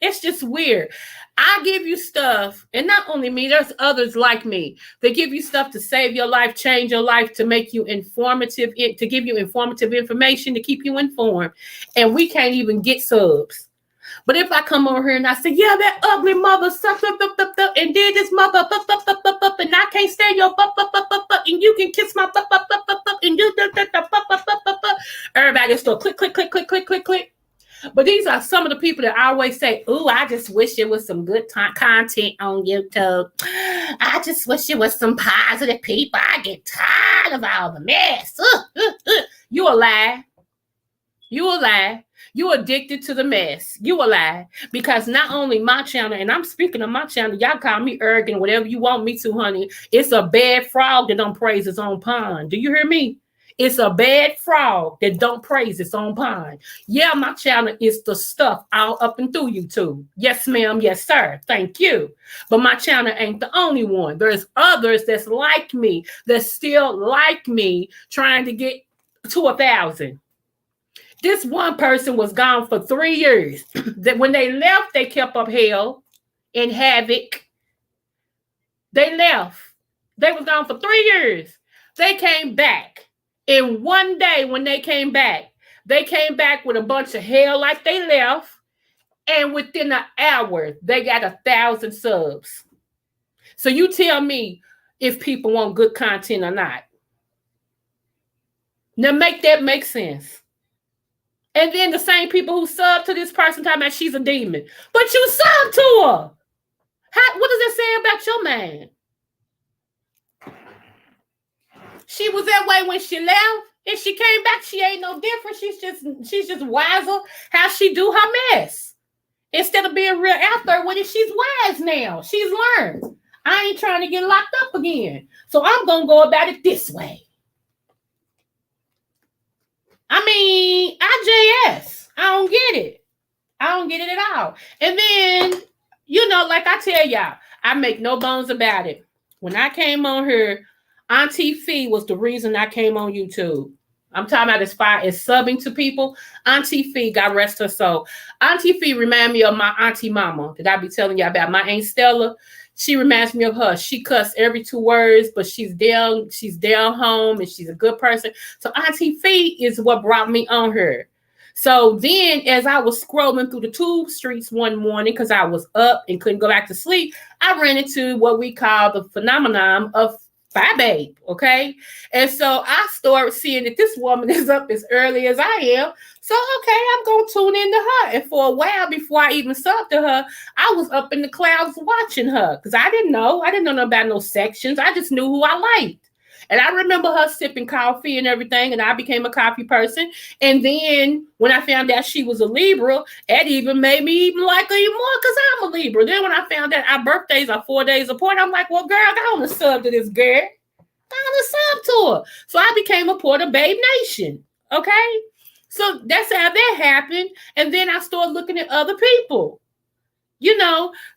It's just weird. I give you stuff, and not only me, there's others like me. They give you stuff to save your life, change your life, to make you informative, to give you informative information, to keep you informed. And we can't even get subs. But if I come over here and I say, yeah, that ugly mother sucked up, and did this mother, and I can't stand your, and you can kiss my, and do, everybody just go click, click, click, click, click, click, click. But these are some of the people that always say, ooh, I just wish it was some good content on YouTube. I just wish it was some positive people. I get tired of all the mess. You a lie. You a lie. You addicted to the mess. You a lie. Because not only my channel, and I'm speaking of my channel, y'all call me arrogant, whatever you want me to, honey. It's a bad frog that don't praise his own pond. Do you hear me? It's a bad frog that don't praise its own pond. Yeah, my channel is the stuff all up and through YouTube. Yes, ma'am. Yes, sir. Thank you. But my channel ain't the only one. There's others that's like me, that's still like me, trying to get to 1,000. This one person was gone for 3 years. That when they left, they kept up hell and havoc. They left. They was gone for 3 years. They came back. And one day when they came back with a bunch of hell like they left. And within an hour, they got 1,000 subs. So you tell me if people want good content or not. Now make that make sense. And then the same people who sub to this person talking about she's a demon. But you sub to her. What does it say about your man? She was that way when she left. And she came back, she ain't no different. She's just wiser how she do her mess. Instead of being real out there with it, she's wise now. She's learned. I ain't trying to get locked up again. So I'm going to go about it this way. I mean, IJS. I don't get it. I don't get it at all. And then, like I tell y'all, I make no bones about it. When I came on here, Auntie Fee was the reason I came on YouTube. I'm talking about as far as subbing to people. Auntie Fee, God rest her soul. Auntie Fee remind me of my auntie mama that I be telling you about. My Aunt Stella, she reminds me of her. She cuss every 2 words, but she's down home and she's a good person. So Auntie Fee is what brought me on her. So then as I was scrolling through the tube streets one morning, because I was up and couldn't go back to sleep, I ran into what we call the phenomenon of Bye, babe. Okay. And so I started seeing that this woman is up as early as I am. So, okay, I'm going to tune into her. And for a while before I even subbed to her, I was up in the clouds watching her because I didn't know nothing about no sections. I just knew who I liked. And I remember her sipping coffee and everything, and I became a coffee person. And then when I found out she was a Libra, it even made me even like her even more because I'm a Libra. Then when I found out our birthdays are 4 days apart, I'm like, well, girl, I want to sub to this girl. I want to sub to her. So I became a part of Babe Nation, okay? So that's how that happened. And then I started looking at other people.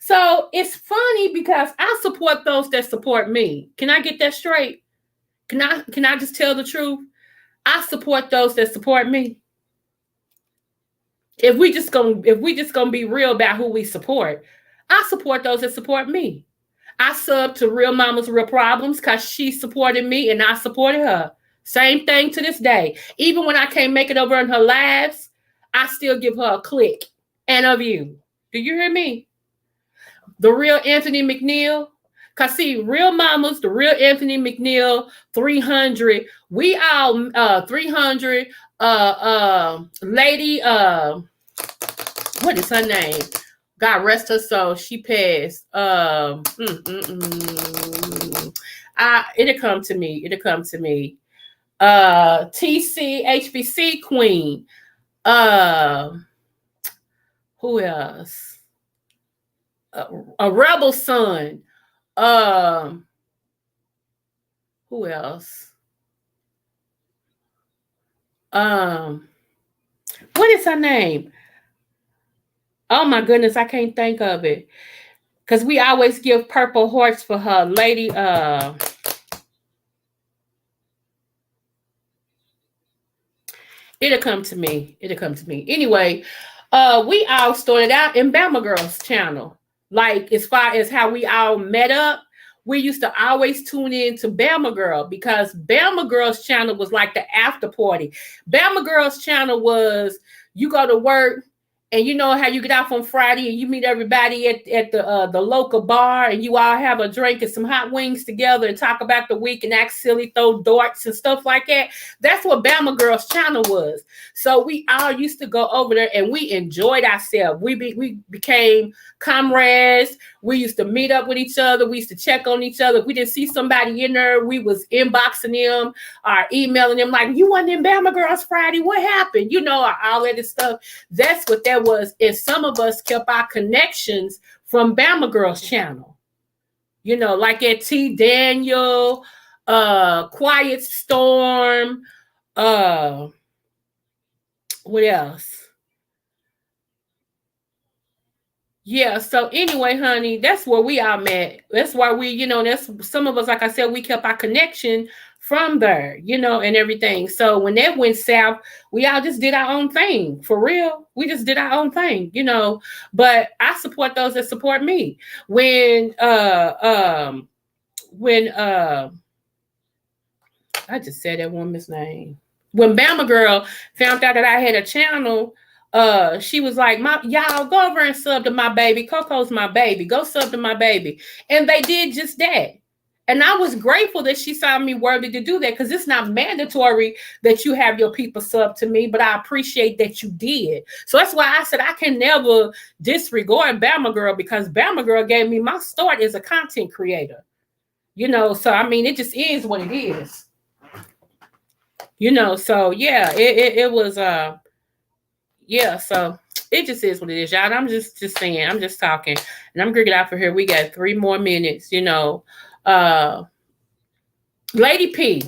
So it's funny because I support those that support me. Can I get that straight? Can I just tell the truth? I support those that support me. If we just gonna be real about who we support, I support those that support me. I sub to Real Mama's Real Problems because she supported me and I supported her. Same thing to this day. Even when I can't make it over in her lives, I still give her a click and a view. Do you hear me? The Real Anthony McNeil. Because see, Real Mamas, the Real Anthony McNeil, 300, we all 300 lady, what is her name? God rest her soul. She passed. It'll come to me. TC HBC Queen. Who else? A Rebel Son. Who else? What is her name? Oh my goodness, I can't think of it. Because we always give purple hearts for her. Lady, it'll come to me. It'll come to me. Anyway, we all started out in Bama Girls channel. Like as far as how we all met up, we used to always tune in to Bama Girl because Bama Girls channel was like the after party. Bama Girls channel was you go to work, and you know how you get off on Friday and you meet everybody at the local bar and you all have a drink and some hot wings together and talk about the week and act silly, throw darts and stuff like that. That's what Bama Girls channel was. So we all used to go over there and we enjoyed ourselves. We became comrades. We used to meet up with each other. We used to check on each other. If we didn't see somebody in there, we was inboxing them or emailing them like, you wasn't in Bama Girls Friday. What happened? You know, all of this stuff. That's what that was. And some of us kept our connections from Bama Girls channel. You know, like at T. Daniel, Quiet Storm, what else? Yeah, so anyway, honey, that's where we all met. That's why we, you know, that's some of us, like I said, we kept our connection from there, you know, and everything. So when that went south, we all just did our own thing. For real. We just did our own thing, you know. But I support those that support me. When I just said that woman's name. When Bama Girl found out that I had a channel, she was like, y'all go over and sub to my baby. Coco's my baby. Go sub to my baby. And they did just that. And I was grateful that she saw me worthy to do that because it's not mandatory that you have your people sub to me, but I appreciate that you did. So that's why I said I can never disregard Bama Girl because Bama Girl gave me my start as a content creator. You know, so I mean, it just is what it is. You know, so yeah, it was yeah, so it just is what it is, y'all. And I'm just saying, I'm just talking, and I'm gonna get out for here. We got 3 more minutes, you know. Lady P,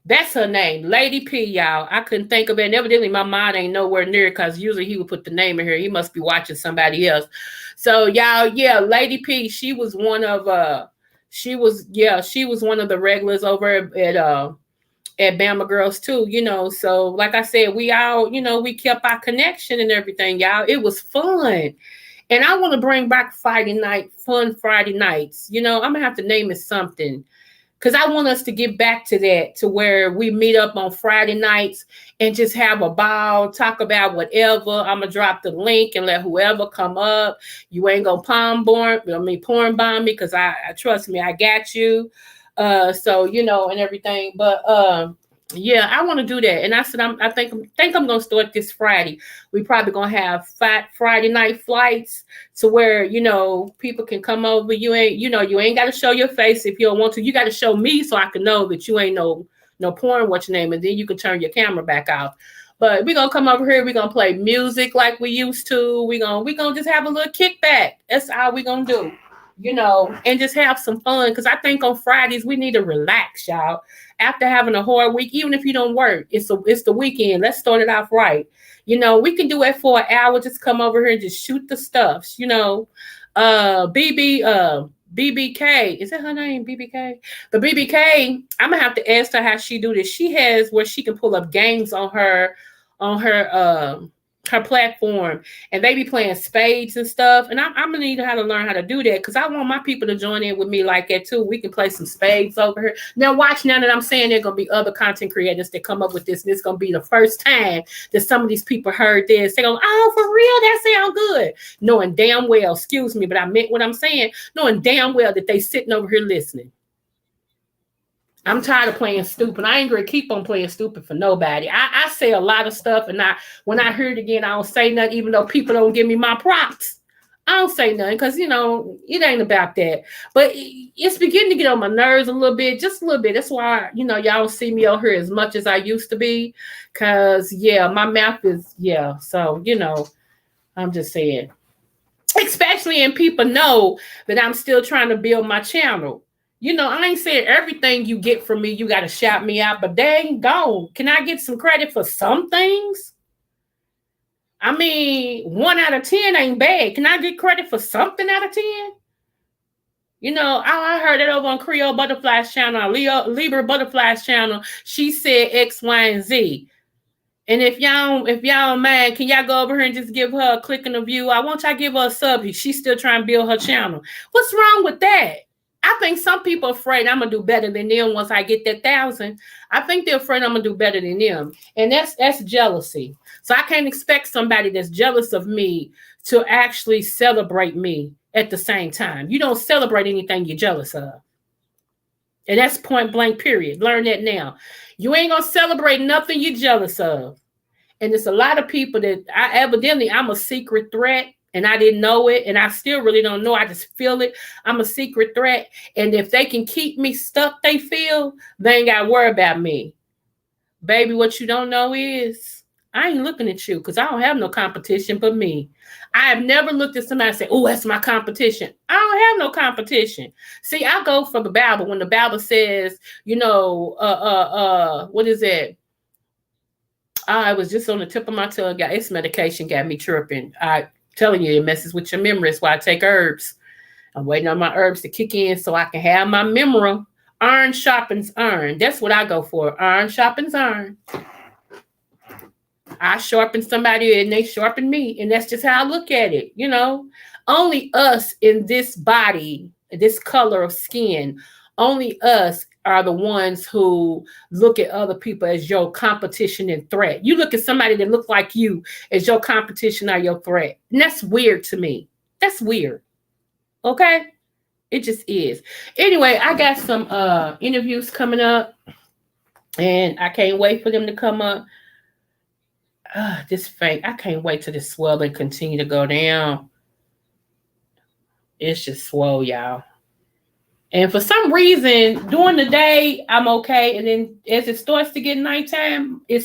that's her name, Lady P, y'all. I couldn't think of it, and evidently my mind ain't nowhere near it because usually he would put the name in here. He must be watching somebody else. So y'all, yeah, Lady P, she was one of she was one of the regulars over at Bama Girls too, you know. So like I said, we all, you know, we kept our connection and everything, y'all. It was fun. And I want to bring back fun Friday nights. You know, I'm gonna have to name it something. Because I want us to get back to that, to where we meet up on Friday nights and just have a ball, talk about whatever. I'm going to drop the link and let whoever come up. You ain't going to porn bomb me because I trust me, I got you. So, you know, and everything. But yeah, I want to do that. And I said, I think I'm going to start this Friday. We probably going to have Friday night flights to where, you know, people can come over. You ain't got to show your face if you don't want to. You got to show me so I can know that you ain't no porn, what's your name, and then you can turn your camera back off. But we're going to come over here. We're going to play music like we used to. We're going to just have a little kickback. That's all we're going to do. You know, and just have some fun. Because I think on Fridays, we need to relax, y'all. After having a hard week, even if you don't work, it's the weekend. Let's start it off right. You know, we can do it for an hour. Just come over here and just shoot the stuffs. You know, BBK. Is that her name? BBK? The BBK, I'm going to have to ask her how she do this. She has where she can pull up games on her platform, and they be playing spades and stuff. And I'm gonna need how to learn how to do that because I want my people to join in with me like that too. We can play some spades over here. Now watch, now that I'm saying there are gonna be other content creators that come up with this, and it's gonna be the first time that some of these people heard this. They go, oh, for real, that sound good. Knowing damn well, excuse me, but I meant what I'm saying, knowing damn well that they sitting over here listening. I'm tired of playing stupid. I ain't gonna keep on playing stupid for nobody. I say a lot of stuff, and when I hear it again, I don't say nothing, even though people don't give me my props. I don't say nothing because, you know, it ain't about that. But it's beginning to get on my nerves a little bit, just a little bit. That's why, you know, y'all don't see me over here as much as I used to be because, yeah, my mouth is, yeah. So, you know, I'm just saying. Especially, and people know that I'm still trying to build my channel. You know, I ain't saying everything you get from me, you got to shout me out, but dang gone. Can I get some credit for some things? I mean, 1 out of 10 ain't bad. Can I get credit for something out of 10? You know, I heard it over on Creole Butterflies channel, Libra Butterflies channel. She said X, Y, and Z. And if y'all don't mind, can y'all go over here and just give her a click and a view? I want y'all to give her a sub. She's still trying to build her channel. What's wrong with that? I think some people are afraid I'm gonna do better than them once I get that 1,000. I think they're afraid I'm gonna do better than them, and that's jealousy. So I can't expect somebody that's jealous of me to actually celebrate me at the same time. You don't celebrate anything you're jealous of. And that's point blank, period. Learn that now. You ain't gonna celebrate nothing you're jealous of. And there's a lot of people that I'm a secret threat and I didn't know it. And I still really don't know. I just feel it. I'm a secret threat. And if they can keep me stuck, they feel, they ain't got to worry about me. Baby, what you don't know is I ain't looking at you because I don't have no competition but me. I have never looked at somebody and said, oh, that's my competition. I don't have no competition. See, I go for the Bible when the Bible says, you know, what is it? I was just on the tip of my tongue. Its medication got me tripping. I telling you, it messes with your memory. That's why I take herbs. I'm waiting on my herbs to kick in so I can have my memory. Iron sharpens iron. That's what I go for. Iron sharpens iron. I sharpen somebody and they sharpen me. And that's just how I look at it. You know, only us in this body, this color of skin, only us are the ones who look at other people as your competition and threat. You look at somebody that looks like you as your competition or your threat. And that's weird to me. That's weird. Okay? It just is. Anyway, I got some interviews coming up. And I can't wait for them to come up. This faint, I can't wait till this swelling continue to go down. It's just swole, y'all. And for some reason, during the day, I'm okay. And then as it starts to get nighttime, it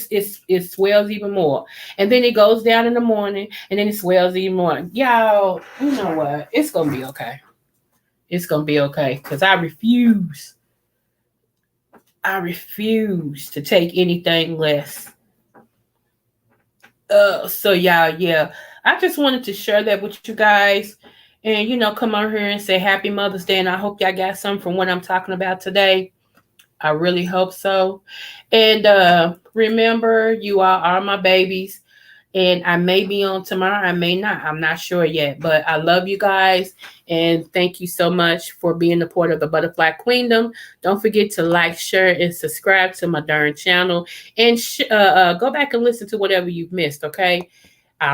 swells even more. And then it goes down in the morning, and then it swells even more. Y'all, you know what? It's going to be okay. It's going to be okay because I refuse to take anything less. So yeah, I just wanted to share that with you guys. And, you know, come on here and say Happy Mother's Day. And I hope y'all got something from what I'm talking about today. I really hope so. And remember, you all are my babies. And I may be on tomorrow. I may not. I'm not sure yet. But I love you guys. And thank you so much for being a part of the Butterfly Queendom. Don't forget to like, share, and subscribe to my darn channel. And go back and listen to whatever you've missed, okay?